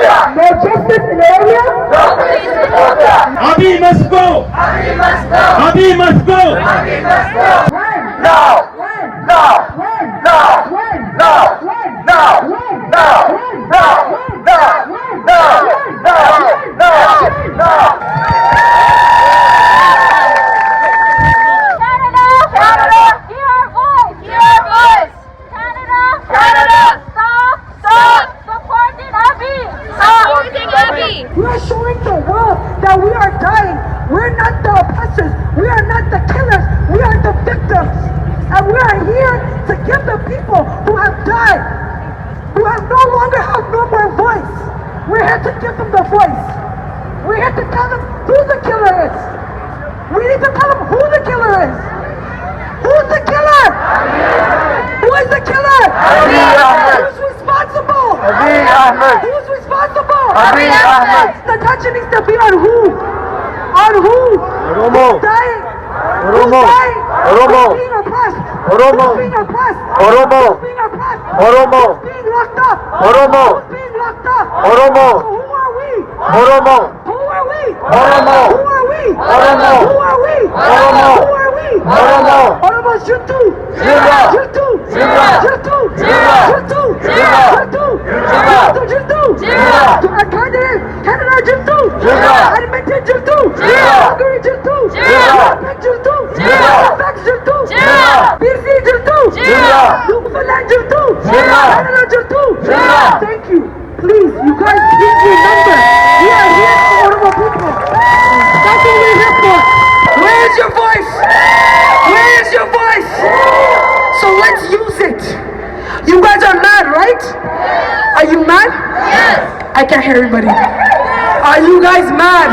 No justice in the area. Abiy must go! Abiy must go! When? Now! When? Now! When? Now! When? Now! When? Now! When? Now! When? Now! When? Now! When? Now! When? Now! When? Now! When? Now! Canada, hear our voice! Hear our voice! Canada, stop supporting Abiy! Supporting Abiy! We are showing the world that we are dying. We're not the oppressors. We are not the killers. We are the victims. And we are here to give the people who have died, who have no longer have no more voice. We're here to give them the voice. We're here to tell them who the killer is. We need to tell them who the killer is. Who's the killer? Who is the killer? Abiy Ahmed. Who's responsible? Abiy Ahmed. Who's responsible? Abiy Ahmed. The attention needs to be on who? On who? Oromo. Who's dying? Oromo. Who's dying? Oromo. Who's being oppressed? Oromo. Who's being oppressed? Oromo. Who's being oppressed? Oromo. Who's being locked up? Oromo. Who's being locked up? Oromo. So who are we? Oromo. Who are we? Oromo. Who are we? Oromo. Who are we? Oromo. Who are we? Oromo. Oromo Jirtu. Jirra. Jirtu. Jirra. Jirtu. Jirra. Jirtu. Jirra. Jirtu. Jirra. Jirtu. Jirra. Our candidate, Canada Jirtu. Jirra. Edmonton Jirtu. Jirra. Calgary Jirtu. Jirra. Winnipeg Jirtu. Jirra. Halifax Jirtu. Jirra. BC Jirtu. Jirra. Newfoundland Jirtu. Jirra. Canada Jirtu. Jirra. Thank you. Please, you guys, please remember, we are here for Oromo people. That's what we're here for. Where is your voice? Where is your voice? So let's use it. You guys are mad, right? Are you mad? Yes! I can't hear everybody. Are you guys mad?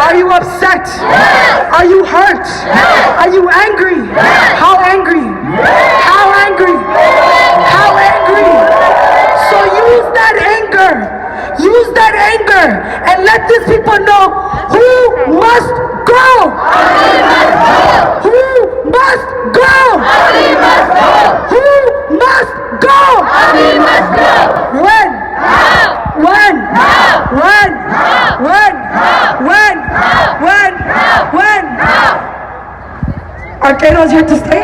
Are you upset? Are you hurt? Are you angry? How angry? How angry? How angry? So use that anger. Use that anger and let these people know who must go. Who must go? Who must go? When? When? When? When? Are Qeerroo's here to stay?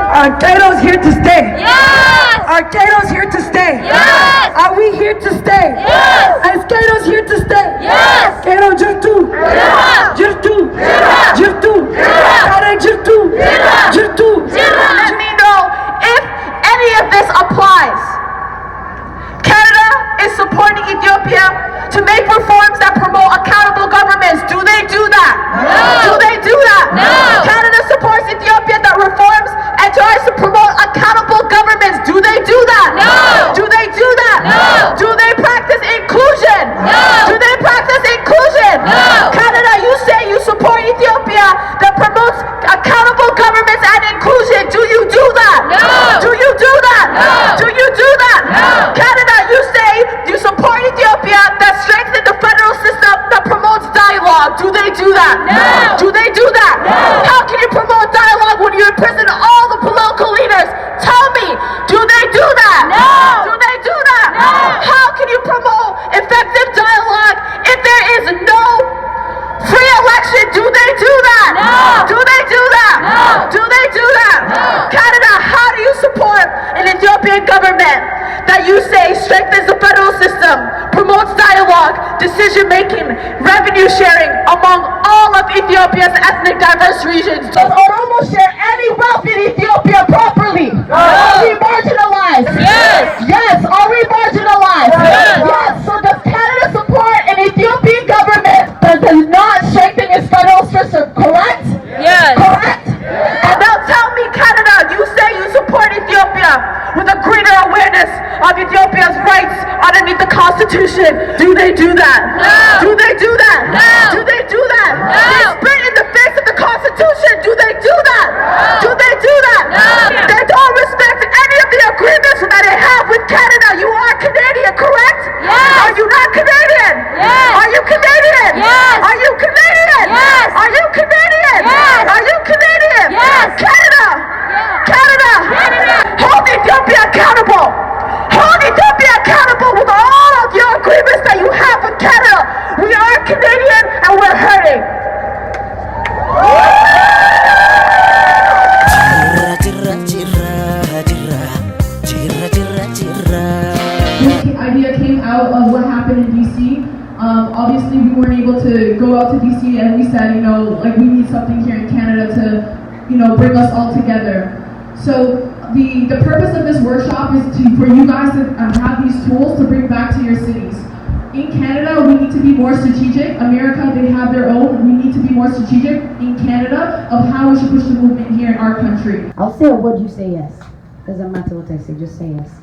Are Qeerroo's here to stay? Yes! Are Qeerroo's here to stay? Yes! Are we here to stay? Yes! Is Qeerroo's here to stay? Yes! Qeerroo Jirtu. Jirra. Jirtu. Jirra. Jirtu. Jirra. Qarree Jirtu. Jirra. Jirtu. Let me know if any of this applies. Canada is supporting Ethiopia to make reforms that promote accountable governments. Do they do that? No. Do they do that? No. Canada supports Ethiopia that reforms and tries to promote accountable governments. Do they do that? No. Do they do that? No. Do they practice inclusion? No. Do they practice inclusion? No. Canada, you say you support Ethiopia that promotes accountable governments and inclusion. Do you do that? No. Do you do that? No. Do you do that? No. Canada, you say you support Ethiopia that strengthens the federal system that promotes dialogue. Do they do that? No. Do they do that? No. How can you promote dialogue when you imprison all the political leaders? Tell me, do they do that? No. Do they do that? No. How can you promote effective dialogue if there is no free election? Do they do that? No. Do they do that? No. Do they do that? No. Canada, how do you support an Ethiopian government that you say strengthens the federal system, promotes dialogue, decision-making, revenue sharing among all of Ethiopia's ethnic diverse regions? Does Oromo share any wealth in Ethiopia properly? Are we marginalized? Yes. Yes. Are we marginalized? Yes. Yes. So does Canada support an Ethiopian government that does not strengthen its federal system, correct? Yes. Correct? And now tell me, Canada, you say you support Ethiopia with a greater awareness of Ethiopia's rights underneath the Constitution. Do they do that? No. Do they do that? No. Do they do that? No. They spit in the face of the Constitution. Do they do that? No. Do they do that? No. They don't respect any of the agreements that they have with Canada. You are Canadian, correct? Yes. Are you not Canadian? Yes. Are you Canadian? Yes. Are you Canadian? Yes. Are you Canadian? Yes. Are you Canadian? Yes. Canada! Canada! Canada. Hold Ethiopia accountable! Hold Ethiopia accountable with all said, you know, like we need something here in Canada to, you know, bring us all together. So the purpose of this workshop is for you guys to have these tools to bring back to your cities. In Canada, we need to be more strategic. America, they have their own. We need to be more strategic in Canada of how we should push the movement here in our country. I'll say a word, you say yes. Doesn't matter what I say, just say yes.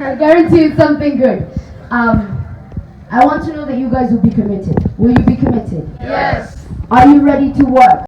I guarantee it's something good. I want to know that you guys will be committed. Will you be committed? Yes. Are you ready to work?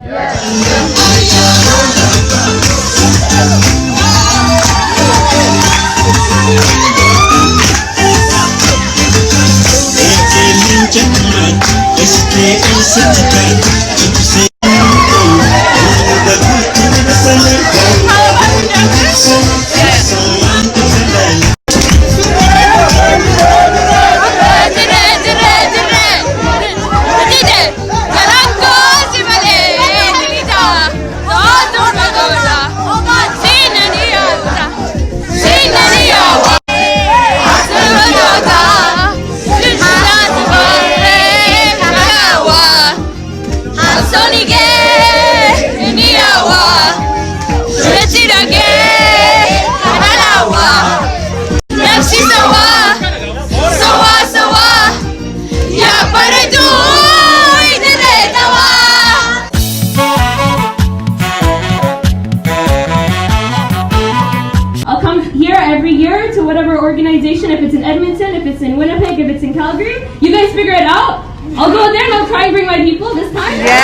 Organization, if it's in Edmonton, if it's in Winnipeg, if it's in Calgary, you guys figure it out. I'll go there and I'll try and bring my people this time. Yes!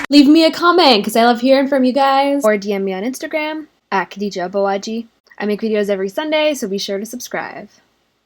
Leave me a comment because I love hearing from you guys, or DM me on Instagram at Khadija Bawaji. I make videos every Sunday, so be sure to subscribe.